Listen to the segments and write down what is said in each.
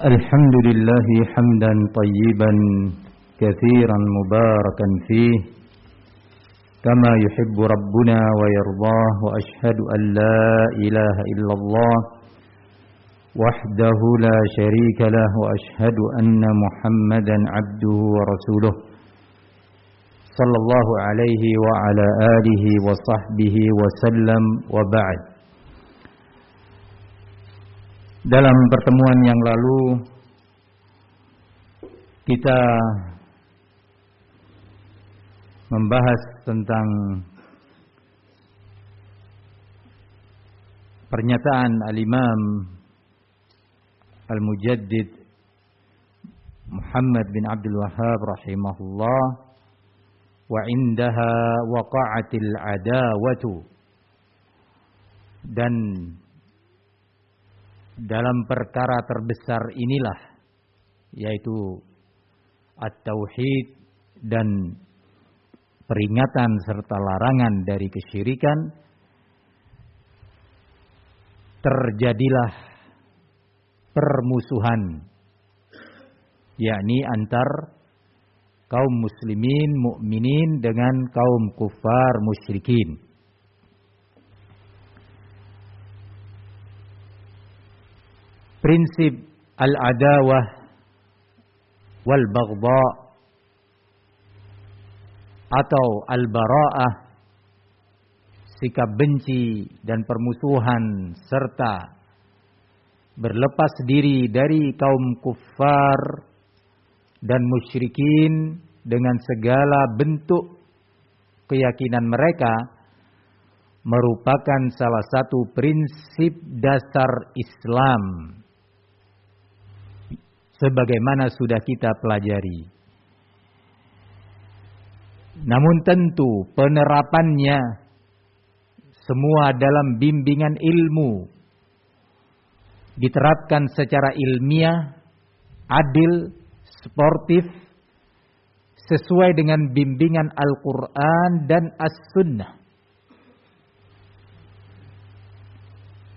الحمد لله حمدا طيبا كثيرا مباركا فيه كما يحب ربنا ويرضاه وأشهد أن لا إله إلا الله وحده لا شريك له وأشهد أن محمدا عبده ورسوله صلى الله عليه وعلى آله وصحبه وسلم وبعد. Dalam pertemuan yang lalu kita membahas tentang pernyataan Al-Imam Al-Mujaddid Muhammad bin Abdul Wahhab rahimahullah, wa indaha waqa'atil adawatu, dan dalam perkara terbesar inilah, yaitu at-tauhid dan peringatan serta larangan dari kesyirikan, terjadilah permusuhan, yakni antar kaum muslimin mukminin dengan kaum kufar musyrikin. Prinsip al-adawah wal baghdha atau al-bara'ah, sikap benci dan permusuhan serta berlepas diri dari kaum kufar dan musyrikin dengan segala bentuk keyakinan mereka, merupakan salah satu prinsip dasar Islam, sebagaimana sudah kita pelajari. Namun tentu penerapannya semua dalam bimbingan ilmu, diterapkan secara ilmiah, adil, sportif, sesuai dengan bimbingan Al-Quran dan As-Sunnah.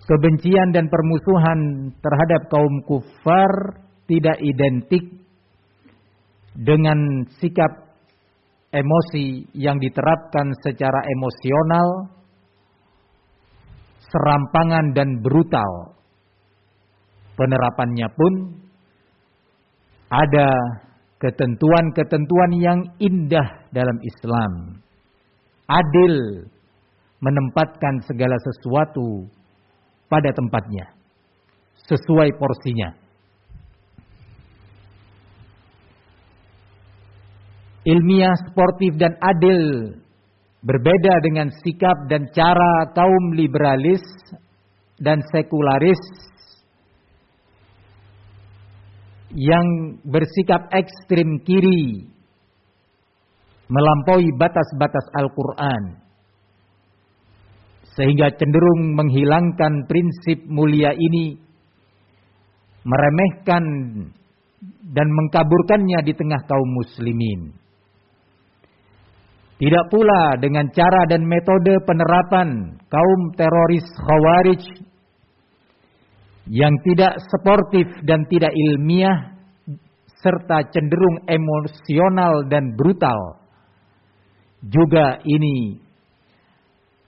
Kebencian dan permusuhan terhadap kaum kufar tidak identik dengan sikap emosi yang diterapkan secara emosional, serampangan dan brutal. Penerapannya pun ada ketentuan-ketentuan yang indah dalam Islam. Adil, menempatkan segala sesuatu pada tempatnya, sesuai porsinya. Ilmiah, sportif dan adil, berbeda dengan sikap dan cara kaum liberalis dan sekularis yang bersikap ekstrim kiri, melampaui batas-batas Al-Quran, sehingga cenderung menghilangkan prinsip mulia ini, meremehkan dan mengkaburkannya di tengah kaum muslimin. Tidak pula dengan cara dan metode penerapan kaum teroris Khawarij yang tidak sportif dan tidak ilmiah, serta cenderung emosional dan brutal. Juga ini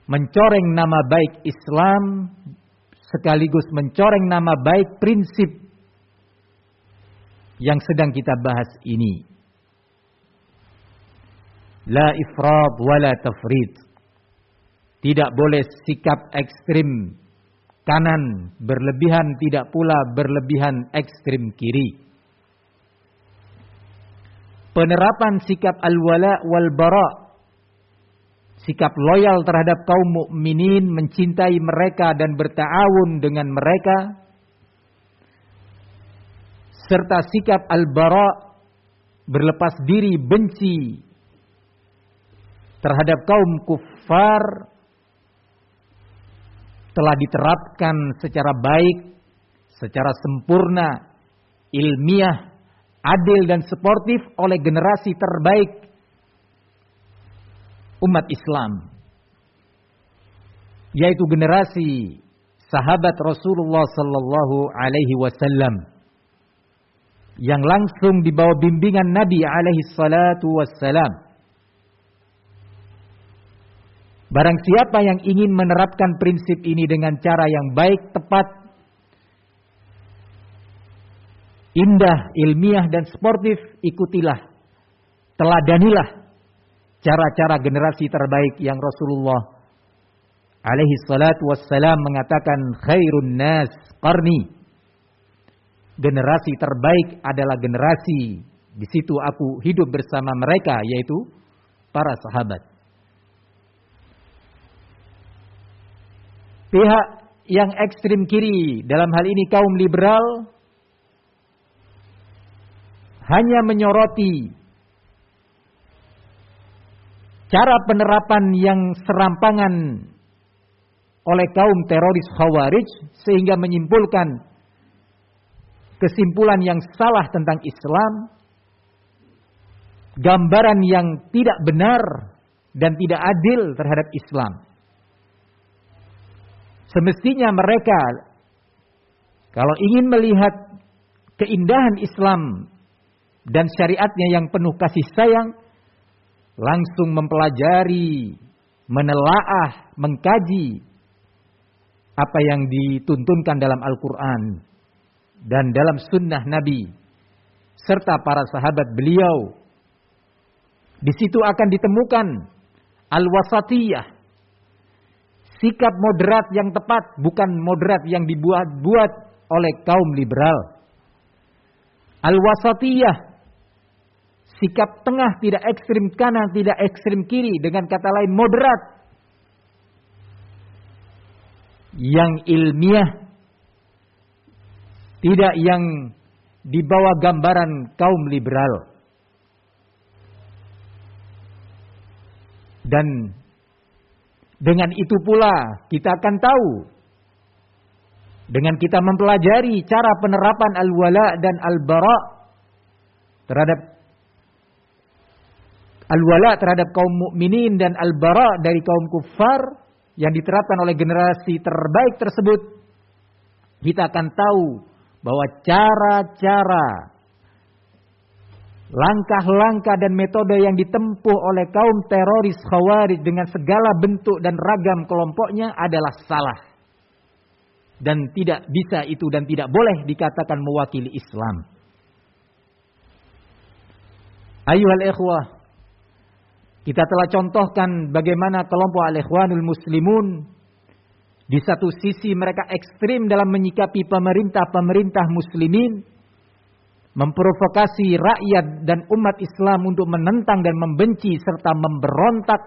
mencoreng nama baik Islam, sekaligus mencoreng nama baik prinsip yang sedang kita bahas ini. La ifrat wa la tafrit. Tidak boleh sikap ekstrim kanan berlebihan, tidak pula berlebihan ekstrim kiri. Penerapan sikap al-wala wal bara, sikap loyal terhadap kaum mukminin, mencintai mereka dan berta'awun dengan mereka, serta sikap al-bara, berlepas diri, benci terhadap kaum kufar, telah diterapkan secara baik, secara sempurna, ilmiah, adil dan sportif oleh generasi terbaik umat Islam, yaitu generasi sahabat Rasulullah sallallahu alaihi wasallam. yang langsung di bawah bimbingan Nabi alaihi salatu wassalam. Barang siapa yang ingin menerapkan prinsip ini dengan cara yang baik, tepat, indah, ilmiah dan sportif, ikutilah, teladanilah cara-cara generasi terbaik yang Rasulullah alaihi salatu wassalam mengatakan khairun nas qarni. Generasi terbaik adalah generasi di situ aku hidup bersama mereka, yaitu para sahabat. Pihak yang ekstrim kiri, dalam hal ini kaum liberal, hanya menyoroti cara penerapan yang serampangan oleh kaum teroris Khawarij, sehingga menyimpulkan kesimpulan yang salah tentang Islam, gambaran yang tidak benar dan tidak adil terhadap Islam. Semestinya mereka, kalau ingin melihat keindahan Islam dan syariatnya yang penuh kasih sayang, langsung mempelajari, menelaah, mengkaji apa yang dituntunkan dalam Al-Quran dan dalam sunnah Nabi serta para sahabat beliau. Di situ akan ditemukan al-wasatiyah, sikap moderat yang tepat, bukan moderat yang dibuat-buat oleh kaum liberal. Al-wasatiyah, sikap tengah, tidak ekstrim kanan, tidak ekstrim kiri, dengan kata lain moderat, yang ilmiah, tidak yang dibawa gambaran kaum liberal. Dan dengan itu pula kita akan tahu, dengan kita mempelajari cara penerapan al-wala dan al-bara terhadap al-wala terhadap kaum mukminin dan al-bara dari kaum kufar yang diterapkan oleh generasi terbaik tersebut, kita akan tahu bahwa cara-cara, langkah-langkah dan metode yang ditempuh oleh kaum teroris Khawarij dengan segala bentuk dan ragam kelompoknya adalah salah. Dan tidak bisa itu dan tidak boleh dikatakan mewakili Islam. Ayuhal ikhwah, kita telah contohkan bagaimana kelompok al-ikhwanul muslimun, di satu sisi mereka ekstrim dalam menyikapi pemerintah-pemerintah muslimin, memprovokasi rakyat dan umat Islam untuk menentang dan membenci serta memberontak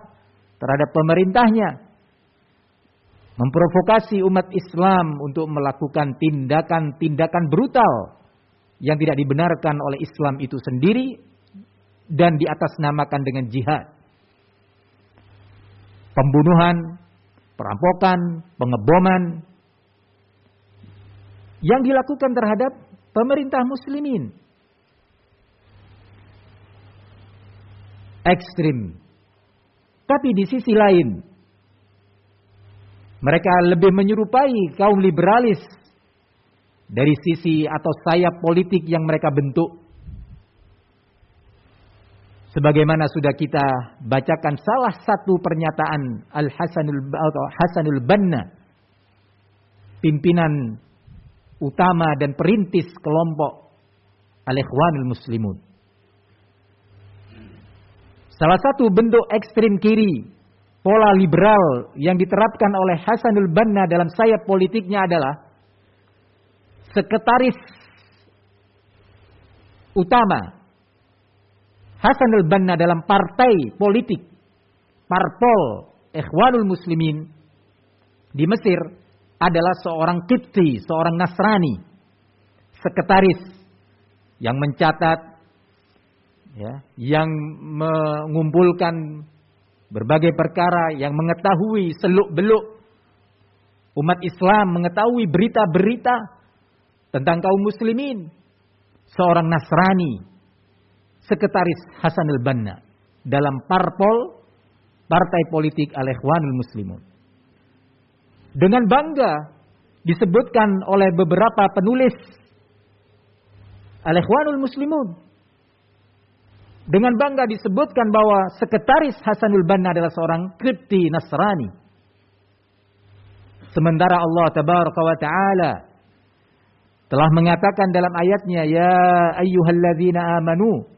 terhadap pemerintahnya. Memprovokasi umat Islam untuk melakukan tindakan-tindakan brutal yang tidak dibenarkan oleh Islam itu sendiri dan diatasnamakan dengan jihad. Pembunuhan, perampokan, pengeboman yang dilakukan terhadap pemerintah muslimin. Ekstrim. Tapi di sisi lain, mereka lebih menyerupai kaum liberalis dari sisi atau sayap politik yang mereka bentuk. Sebagaimana sudah kita bacakan salah satu pernyataan Hasanul Banna, pimpinan utama dan perintis kelompok al-ikhwanul muslimun. Salah satu bentuk ekstrim kiri, pola liberal yang diterapkan oleh Hasanul Banna dalam sayap politiknya adalah sekretaris utama Hasanul Banna dalam partai politik, parpol Ikhwanul Muslimin di Mesir adalah seorang Qibti, seorang Nasrani, sekretaris yang mencatat, ya, yang mengumpulkan berbagai perkara, yang mengetahui seluk-beluk umat Islam, mengetahui berita-berita tentang kaum muslimin. Seorang Nasrani, sekretaris Hasanul Banna dalam parpol partai politik Al-Ikhwanul Muslimun. Dengan bangga disebutkan oleh beberapa penulis Al-Ikhwanul Muslimun. Dengan bangga disebutkan bahwa sekretaris Hasanul Banna adalah seorang Qibti Nasrani. Sementara Allah Tabaraka wa Ta'ala telah mengatakan dalam ayatnya, ya ayyuhalladzina amanu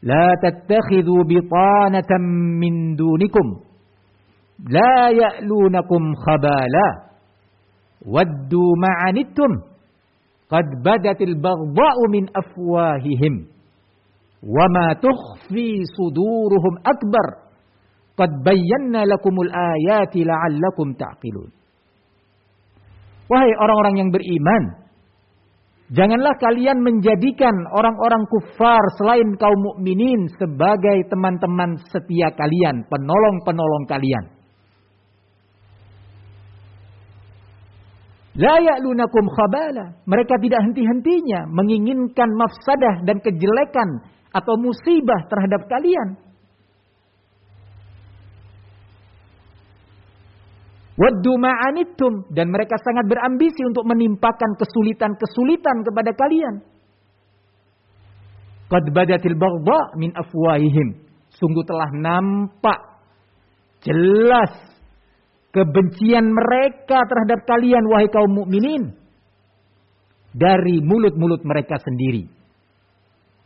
la tattakhidhu bitanatan min dunikum la ya'lunakum khabala waddu ma'anittum qad badatil baghdha'u min afwahihim wa ma tukhfi suduruhum akbar qad bayyana lakumul ayati la'allakum ta'qilun. Wahai orang-orang yang beriman, janganlah kalian menjadikan orang-orang kufar selain kaum mukminin sebagai teman-teman setia kalian, penolong-penolong kalian. La ya'lunakum khabala. Mereka tidak henti-hentinya menginginkan mafsadah dan kejelekan atau musibah terhadap kalian. Waddu ma'anittum, dan mereka sangat berambisi untuk menimpakan kesulitan-kesulitan kepada kalian. Qad badatil baghdha min afwahihim. Sungguh telah nampak jelas kebencian mereka terhadap kalian wahai kaum mukminin dari mulut-mulut mereka sendiri.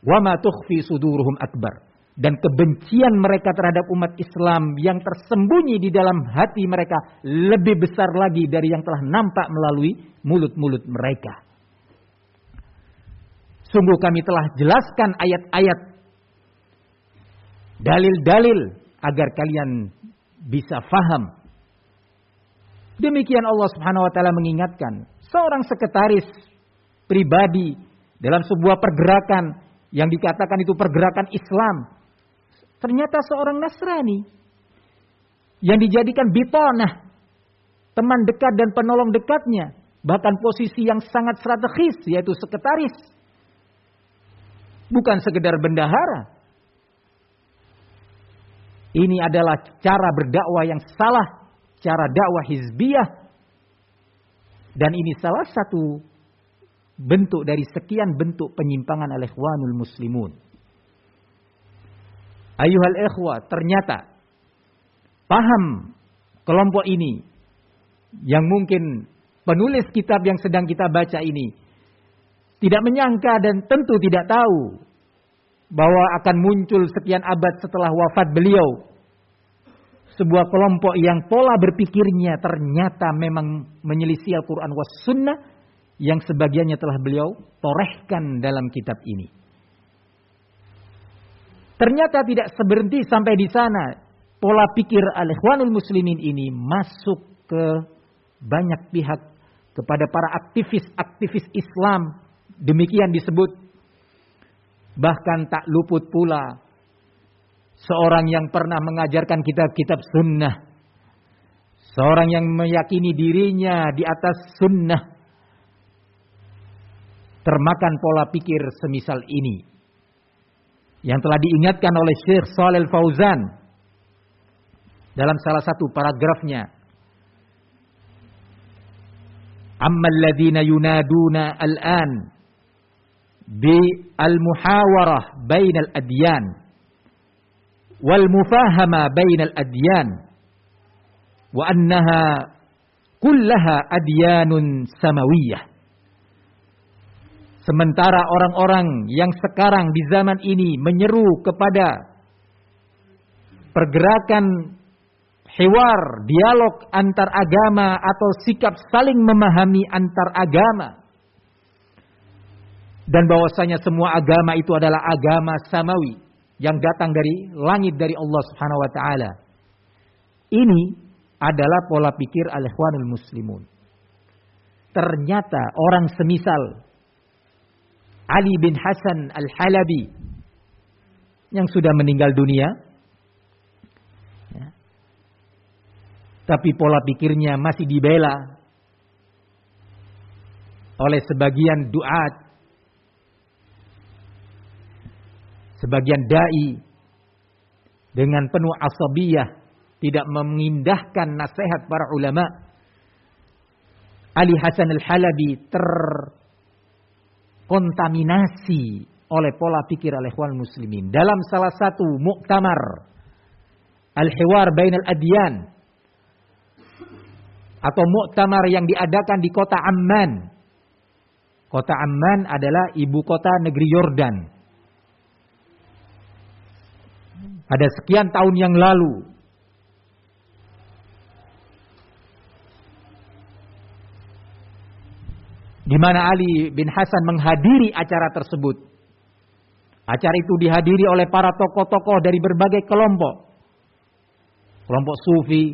Wa ma tukhfi suduruhum akbar. Dan kebencian mereka terhadap umat Islam yang tersembunyi di dalam hati mereka lebih besar lagi dari yang telah nampak melalui mulut-mulut mereka. Sungguh kami telah jelaskan ayat-ayat, dalil-dalil agar kalian bisa faham. Demikian Allah Subhanahu wa taala mengingatkan seorang sekretaris pribadi dalam sebuah pergerakan yang dikatakan itu pergerakan Islam. Ternyata seorang Nasrani yang dijadikan bitanah, teman dekat dan penolong dekatnya, bahkan posisi yang sangat strategis yaitu sekretaris. Bukan sekedar bendahara. Ini adalah cara berdakwah yang salah, cara dakwah hizbiyah. Dan ini salah satu bentuk dari sekian bentuk penyimpangan al-Ikhwanul Muslimun. Ayuhal ikhwah, ternyata paham kelompok ini yang mungkin penulis kitab yang sedang kita baca ini tidak menyangka dan tentu tidak tahu bahwa akan muncul sekian abad setelah wafat beliau sebuah kelompok yang pola berpikirnya ternyata memang menyelisih Al-Quran was Sunnah yang sebagiannya telah beliau torehkan dalam kitab ini. Ternyata tidak berhenti sampai di sana. Pola pikir al-Ikhwanul Muslimin ini masuk ke banyak pihak, kepada para aktivis-aktivis Islam. Demikian disebut. Bahkan tak luput pula seorang yang pernah mengajarkan kitab-kitab sunnah. Seorang yang meyakini dirinya di atas sunnah. Termakan pola pikir semisal ini. Yang telah diingatkan oleh Syekh Shalih Fauzan dalam salah satu paragrafnya. Ammal ladzina yunaduna al-an bi al-muhawarah bainal adyan wal mufahama bainal adyan wa annaha kullaha adyanun samawiyah. Sementara orang-orang yang sekarang di zaman ini menyeru kepada pergerakan hiwar, dialog antar agama atau sikap saling memahami antar agama. Dan bahwasanya semua agama itu adalah agama samawi yang datang dari langit dari Allah Subhanahu wa taala. Ini adalah pola pikir al-Ikhwanul Muslimun. Ternyata orang semisal Ali bin Hasan al-Halabi yang sudah meninggal dunia, ya, tapi pola pikirnya masih dibela oleh sebagian duat, sebagian dai dengan penuh asabiyah, tidak mengindahkan nasihat para ulama. Ali Hasan al-Halabi terkontaminasi oleh pola pikir al-ikhwan muslimin. Dalam salah satu muktamar al-hiwar bainal adyan atau muktamar yang diadakan di kota Amman. Kota Amman adalah ibu kota negeri Yordan. Ada sekian tahun yang lalu. Di mana Ali bin Hasan menghadiri acara tersebut. Acara itu dihadiri oleh para tokoh-tokoh dari berbagai kelompok. Kelompok Sufi,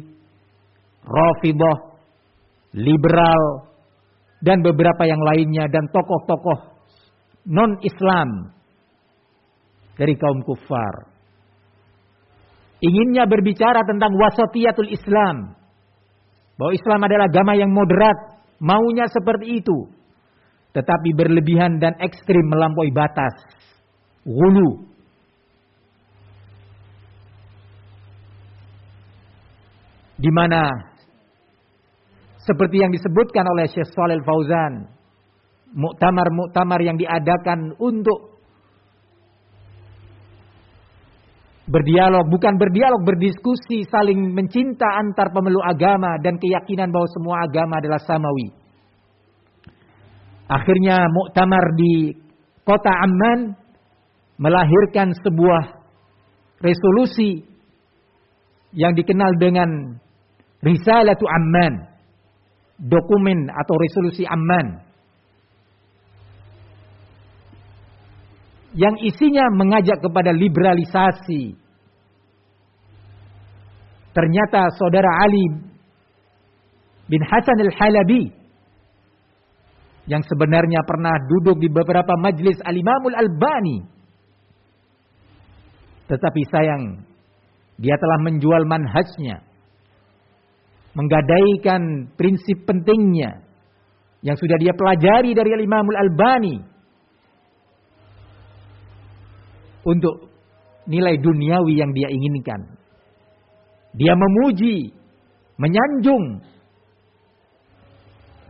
Rafidhah, liberal, dan beberapa yang lainnya. Dan tokoh-tokoh non-Islam dari kaum kuffar. Inginnya berbicara tentang wasatiyatul Islam. Bahwa Islam adalah agama yang moderat. Maunya seperti itu. Tetapi berlebihan dan ekstrim melampaui batas. Ghulu. Di mana seperti yang disebutkan oleh Syekh Shalih Al-Fauzan, muktamar-muktamar yang diadakan untuk berdialog, bukan berdialog, berdiskusi, saling mencinta antar pemeluk agama dan keyakinan bahwa semua agama adalah samawi. Akhirnya muktamar di kota Amman melahirkan sebuah resolusi yang dikenal dengan Risalatu Amman, dokumen atau resolusi Amman, yang isinya mengajak kepada liberalisasi. Ternyata saudara Ali bin Hasan al-Halabi yang sebenarnya pernah duduk di beberapa majlis Al-Imamul Albani, tetapi sayang dia telah menjual manhajnya, menggadaikan prinsip pentingnya yang sudah dia pelajari dari Al-Imamul Albani untuk nilai duniawi yang dia inginkan. Dia memuji, menyanjung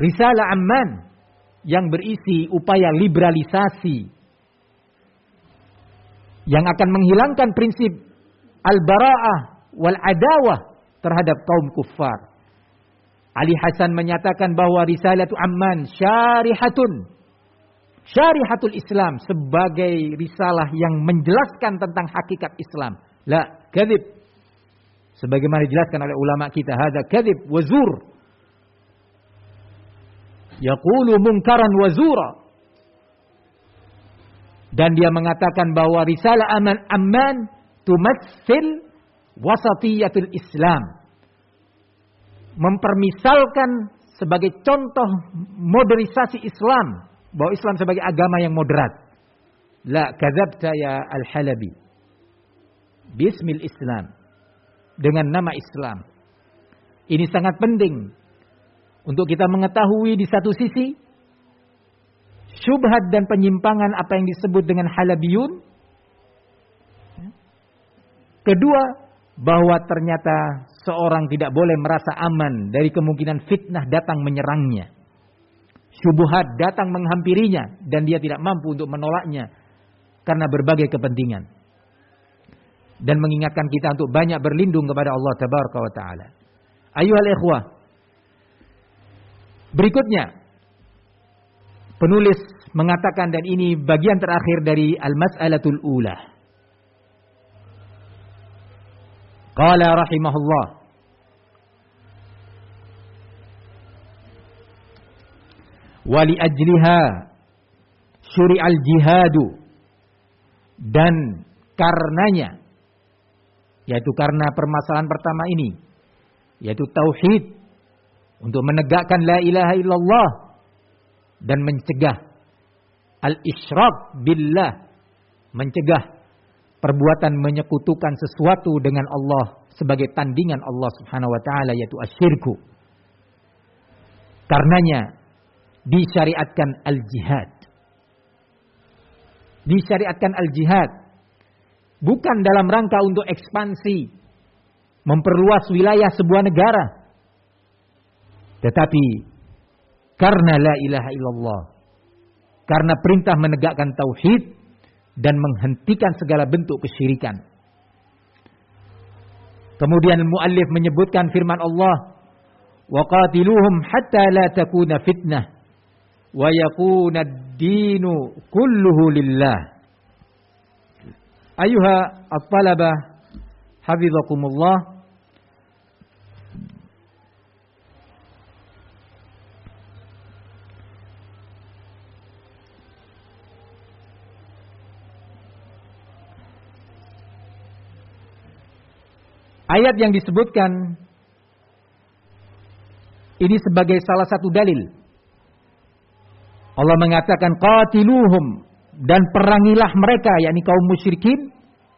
Risalah Amman yang berisi upaya liberalisasi yang akan menghilangkan prinsip al-bara'ah wal adawah terhadap kaum kuffar. Ali Hasan menyatakan bahwa Risalatu Amman syarihatul Islam, sebagai risalah yang menjelaskan tentang hakikat Islam. La kadzib. Sebagaimana dijelaskan oleh ulama kita, hadza kadzib wa zur. Yaqulu munkaran wa zura. Dan dia mengatakan bahwa Risalah Amman tumatsil wasatiyatul Islam, mempermisalkan sebagai contoh modernisasi Islam, bahwa Islam sebagai agama yang moderat. La kadzabta ya Al-Halabi bismil Islam, dengan nama Islam. Ini sangat penting untuk kita mengetahui di satu sisi syubhat dan penyimpangan apa yang disebut dengan Halabiyun. Kedua, bahwa ternyata seorang tidak boleh merasa aman dari kemungkinan fitnah datang menyerangnya. Syubhat datang menghampirinya dan dia tidak mampu untuk menolaknya karena berbagai kepentingan. Dan mengingatkan kita untuk banyak berlindung kepada Allah Tabaraka wa Ta'ala. Ayuhal ikhwah, berikutnya penulis mengatakan, dan ini bagian terakhir dari al-mas'alatul ula. Qala rahimahullah, wa li ajliha syuri'al jihadu, dan karenanya, yaitu karena permasalahan pertama ini, yaitu tauhid, untuk menegakkan la ilaha illallah dan mencegah al-isyrak billah, mencegah perbuatan menyekutukan sesuatu dengan Allah sebagai tandingan Allah Subhanahu wa taala, yaitu asyirku. Karenanya disyariatkan al-jihad. Disyariatkan al-jihad bukan dalam rangka untuk ekspansi, memperluas wilayah sebuah negara, tetapi karena la ilaha illallah, karena perintah menegakkan tauhid dan menghentikan segala bentuk kesyirikan. Kemudian muallif menyebutkan firman Allah, wa qatiluhum hatta la takuna fitnah wa yakuna ad-dinu kulluhu lillah. Ayuha at-talabah hafizakumullah, ayat yang disebutkan ini sebagai salah satu dalil. Allah mengatakan qatiluhum, dan perangilah mereka, yakni kaum musyrikin,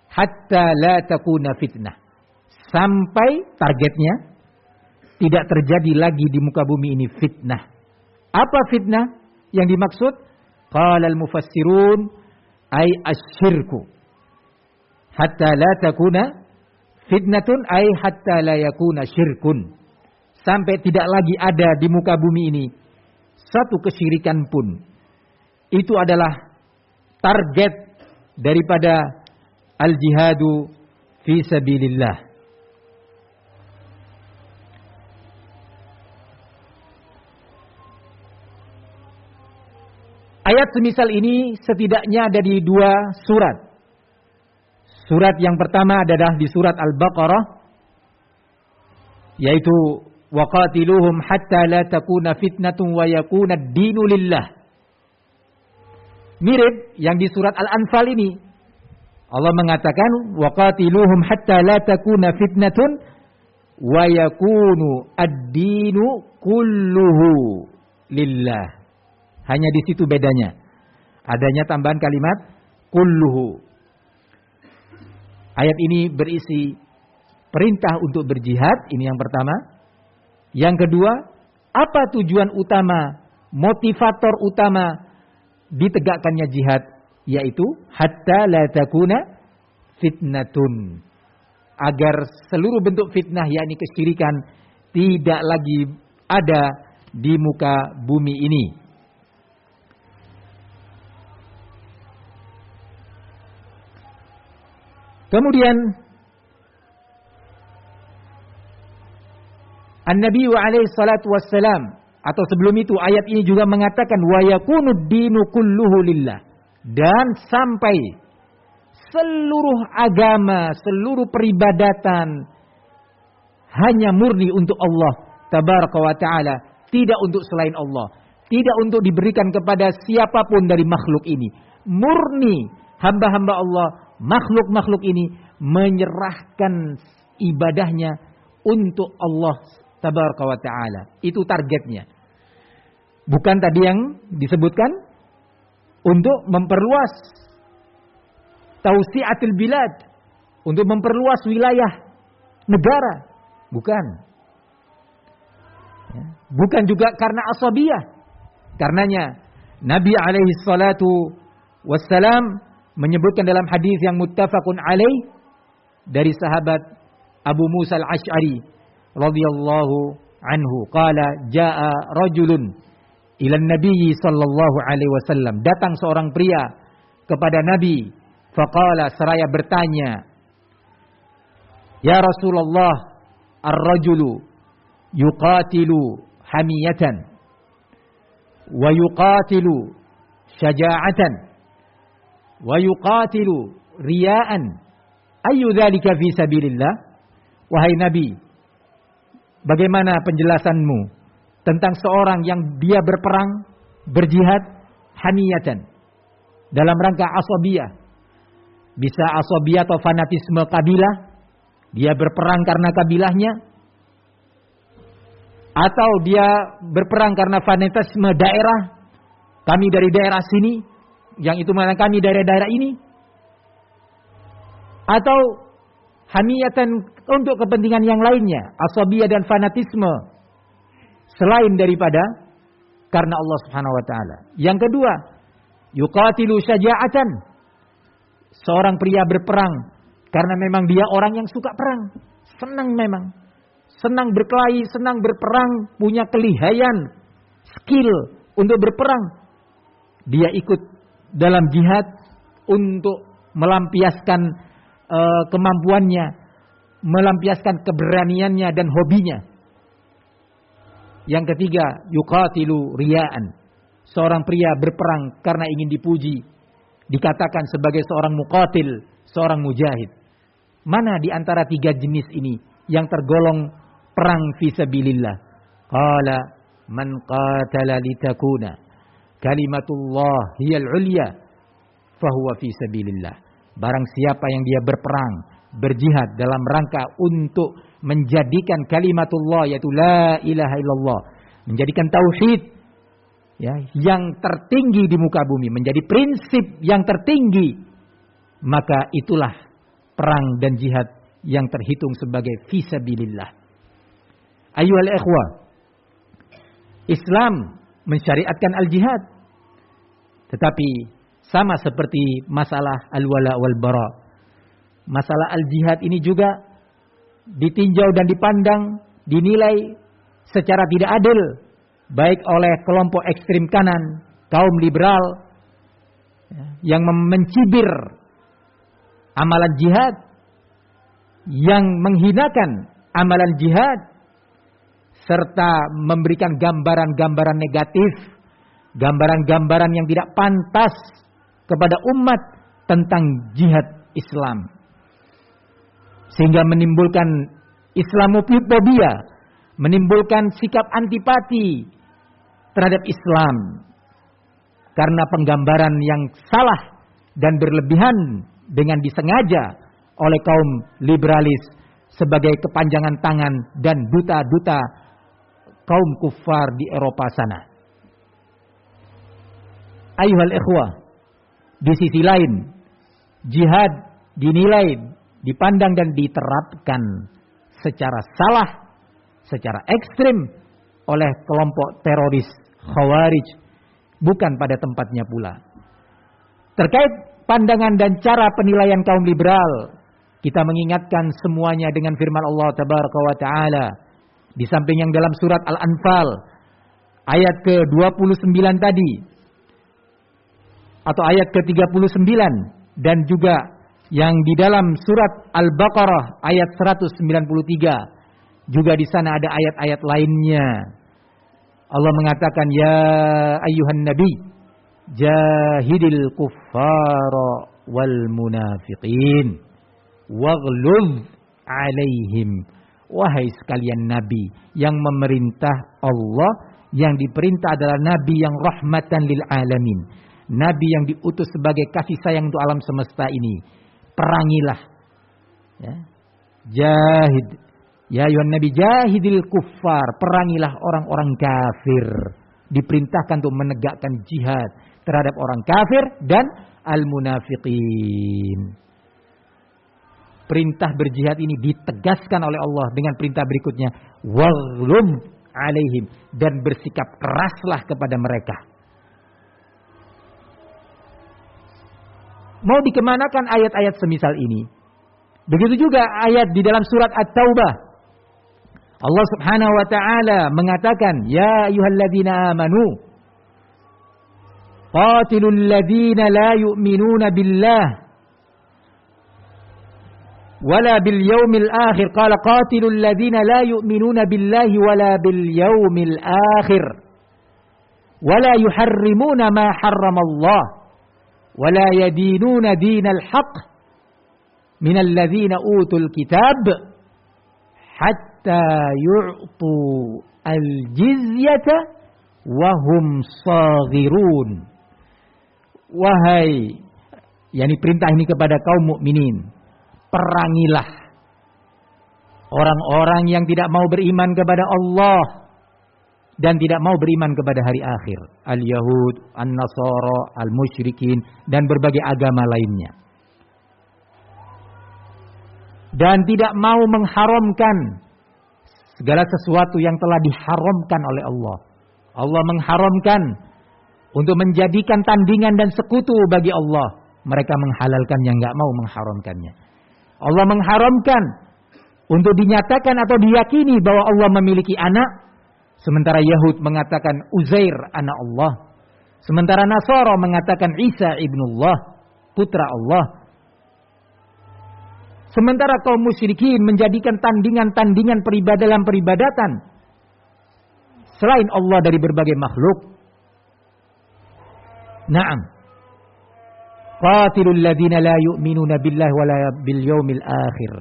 hatta la takuna fitnah, sampai targetnya tidak terjadi lagi di muka bumi ini fitnah. Apa fitnah yang dimaksud? Qala al-mufassirun ay asyirku, hatta la takuna fitnatun ay hatta la yakuna syirkun, sampai tidak lagi ada di muka bumi ini satu kesyirikan pun. Itu adalah target daripada al-jihadu fi sabilillah. Ayat semisal ini setidaknya ada di 2 surat. Surat yang pertama adalah di surat Al-Baqarah, yaitu waqatiluhum hatta la takuna fitnatun wa yakuna ad-dinu lillah. Mirip yang di surat Al-Anfal ini. Allah mengatakan waqatiluhum hatta la takuna fitnatun wa yakunu ad-dinu kulluhu lillah. Hanya di situ bedanya. Adanya tambahan kalimat kulluhu. Ayat ini berisi perintah untuk berjihad, ini yang pertama. Yang kedua, apa tujuan utama, motivator utama ditegakkannya jihad? Yaitu hatta la takuna fitnatun, agar seluruh bentuk fitnah yakni kesyirikan tidak lagi ada di muka bumi ini. Kemudian An-Nabi alaihi salatu wassalam, atau sebelum itu ayat ini juga mengatakan wa yakunud dinu kulluhu lillah, dan sampai seluruh agama, seluruh peribadatan hanya murni untuk Allah tabaraka wa taala, tidak untuk selain Allah, tidak untuk diberikan kepada siapapun dari makhluk ini. Murni hamba-hamba Allah, makhluk-makhluk ini menyerahkan ibadahnya untuk Allah tabaraka wa ta'ala. Itu targetnya. Bukan tadi yang disebutkan untuk memperluas tausi'atul bilad, untuk memperluas wilayah negara. Bukan. Bukan juga karena asabiyah. Karenanya Nabi alaihi salatu wassalam menyebutkan dalam hadis yang muttafaqun alaih dari sahabat Abu Musa al-Asy'ari radhiyallahu anhu, qala jaa rajulun ila an-nabiy sallallahu alaihi wasallam, datang seorang pria kepada Nabi, faqala, seraya bertanya, ya Rasulullah, ar-rajulu yuqatilu hamiyatan wa yuqatilu syaja'atan wa yuqatilu riya'an, ayu dzalika fi sabilillah? Wahai Nabi, bagaimana penjelasanmu tentang seorang yang dia berperang, berjihad hamiyatan, dalam rangka asabiyah? Bisa asabiyah atau fanatisme kabilah, dia berperang karena kabilahnya, atau dia berperang karena fanatisme daerah, kami dari daerah sini, yang itu mana kami dari daerah ini, atau hamiyatan untuk kepentingan yang lainnya, asabiyah dan fanatisme selain daripada karena Allah Subhanahu wa taala. Yang kedua, yuqatilu syaja'atan, seorang pria berperang karena memang dia orang yang suka perang, senang berkelahi, senang berperang, punya kelihayan, skill untuk berperang. dia ikut dalam jihad untuk melampiaskan kemampuannya, melampiaskan keberaniannya dan hobinya. Yang ketiga, yuqatilu riya'an. Seorang pria berperang karena ingin dipuji, dikatakan sebagai seorang muqatil, seorang mujahid. Mana di antara tiga jenis ini yang tergolong perang fisabilillah? Qala man qatala litakuna kalimatullah hiyal ulya fahuwa fisabilillah. Barang siapa yang dia berperang, berjihad dalam rangka untuk menjadikan kalimatullah, yaitu la ilaha illallah, menjadikan tauhid ya, yang tertinggi di muka bumi, menjadi prinsip yang tertinggi, maka itulah perang dan jihad yang terhitung sebagai fisabilillah. Ayyuhal ikhwa, Islam mensyariatkan al-jihad, tetapi sama seperti masalah al-wala wal bara, masalah al-jihad ini juga ditinjau dan dipandang, dinilai secara tidak adil, baik oleh kelompok ekstrim kanan, kaum liberal yang mencibir amalan jihad, yang menghinakan amalan jihad, serta memberikan gambaran-gambaran negatif, gambaran-gambaran yang tidak pantas kepada umat tentang jihad Islam, sehingga menimbulkan Islamofobia, menimbulkan sikap antipati terhadap Islam karena penggambaran yang salah dan berlebihan dengan disengaja oleh kaum liberalis sebagai kepanjangan tangan dan duta-duta kaum kufar di Eropa sana. Ayuhal ikhwah, di sisi lain jihad dinilai, dipandang dan diterapkan secara salah, secara ekstrim oleh kelompok teroris Khawarij, bukan pada tempatnya pula. Terkait pandangan dan cara penilaian kaum liberal, kita mengingatkan semuanya dengan firman Allah Tabaraka wa Ta'ala di samping yang dalam surat Al-Anfal ayat ke-29 tadi, atau ayat ke-39, dan juga yang di dalam surat Al-Baqarah ayat 193, juga di sana ada ayat-ayat lainnya. Allah mengatakan, ya ayyuhan nabi jahidil kuffara wal munafiqin waghluz alaihim. Wahai sekalian nabi yang memerintah Allah, yang diperintah adalah nabi yang rahmatan lil alamin, nabi yang diutus sebagai kasih sayang untuk alam semesta ini. Perangilah, ya. Jahid, ya ayuhan nabi jahidil kuffar, perangilah orang-orang kafir. Diperintahkan untuk menegakkan jihad terhadap orang kafir dan al-munafiqin. Perintah berjihad ini ditegaskan oleh Allah dengan perintah berikutnya, waghlum alaihim, dan bersikap keraslah kepada mereka. Mau dikemanakan ayat-ayat semisal ini? Begitu juga ayat di dalam surat At-Taubah. Allah Subhanahu wa Ta'ala mengatakan, ya ayyuhalladzina amanu qatilul ladzina la yu'minuna billah wala bil yaumil akhir. Qala qatilul ladzina la yu'minuna billahi wala bil yaumil akhir wala yuharrimuna ma harramallah wala yadinuna dinal haqq minal ladzina utul kitab hatta yu'tu al-jizyata wa hum saghirun. Wahai, yakni perintah ini kepada kaum mukminin, perangilah orang-orang yang tidak mau beriman kepada Allah dan tidak mau beriman kepada hari akhir, al-Yahud, an-Nasara, al-Musyrikin, dan berbagai agama lainnya. Dan tidak mau mengharamkan segala sesuatu yang telah diharamkan oleh Allah. Allah mengharamkan untuk menjadikan tandingan dan sekutu bagi Allah. Mereka menghalalkannya, enggak mau mengharamkannya. Allah mengharamkan untuk dinyatakan atau diyakini bahwa Allah memiliki anak, sementara Yahud mengatakan Uzair anak Allah. Sementara Nasara mengatakan Isa ibnullah, putra Allah. Sementara kaum musyrikin menjadikan tandingan-tandingan dalam peribadatan selain Allah dari berbagai makhluk. Naam. Qatilul ladzina la yu'minuna billahi wala bil yaumil akhir.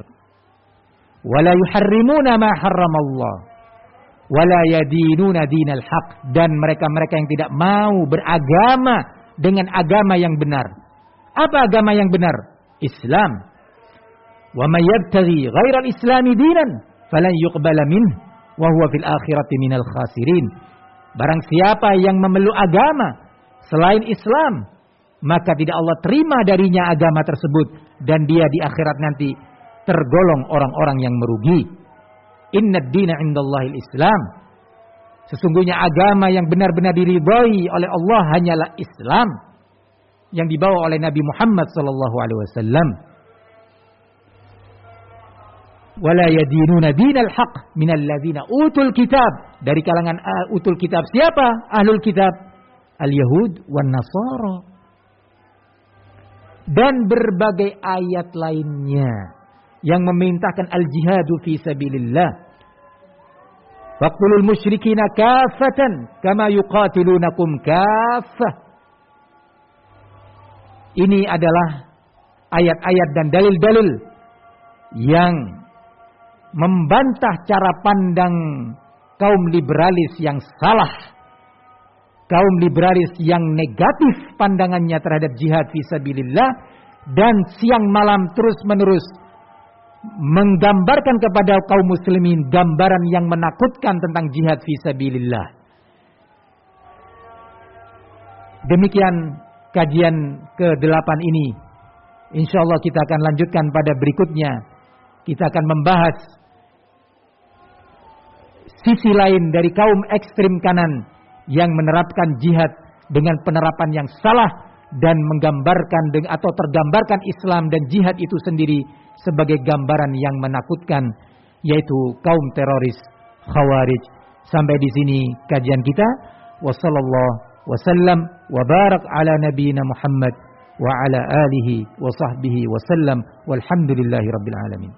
Wala yuharrimuna ma harramallah. Wala yadinuna dinal haq. Dan mereka-mereka yang tidak mau beragama dengan agama yang benar. Apa agama yang benar? Islam. Wa may yabtaghi ghairal islami dinan falan yuqbala minhu wa huwa fil akhirati minal khasirin. Barang siapa yang memeluk agama selain Islam, maka tidak Allah terima darinya agama tersebut dan dia di akhirat nanti tergolong orang-orang yang merugi. Innad dina indallahil Islam. Sesungguhnya agama yang benar-benar diridhai oleh Allah hanyalah Islam yang dibawa oleh Nabi Muhammad sallallahu alaihi wasallam. Wala yadinuna dinal haq minal ladzina utul kitab. Dari kalangan utul kitab siapa? Ahlul kitab, al-Yahud wan Nasara. Dan berbagai ayat lainnya yang memerintahkan al-jihadu fi sabilillah. Faqtulul musyrikina kaffatan kama yuqatilunakum kaffah. Ini adalah ayat-ayat dan dalil-dalil yang membantah cara pandang kaum liberalis yang salah. Kaum liberalis yang negatif pandangannya terhadap jihad fisabilillah. Dan siang malam terus-menerus menggambarkan kepada kaum muslimin gambaran yang menakutkan tentang jihad fisabilillah. Demikian kajian ke-8 ini. InsyaAllah kita akan lanjutkan pada berikutnya. Kita akan membahas sisi lain dari kaum ekstrim kanan yang menerapkan jihad dengan penerapan yang salah dan menggambarkan atau tergambarkan Islam dan jihad itu sendiri sebagai gambaran yang menakutkan, yaitu kaum teroris Khawarij. Sampai di sini kajian kita. Wassallallahu wasallam wa barak ala nabiyyina Muhammad wa ala alihi wa sahbihi wasallam walhamdulillahi rabbil alamin.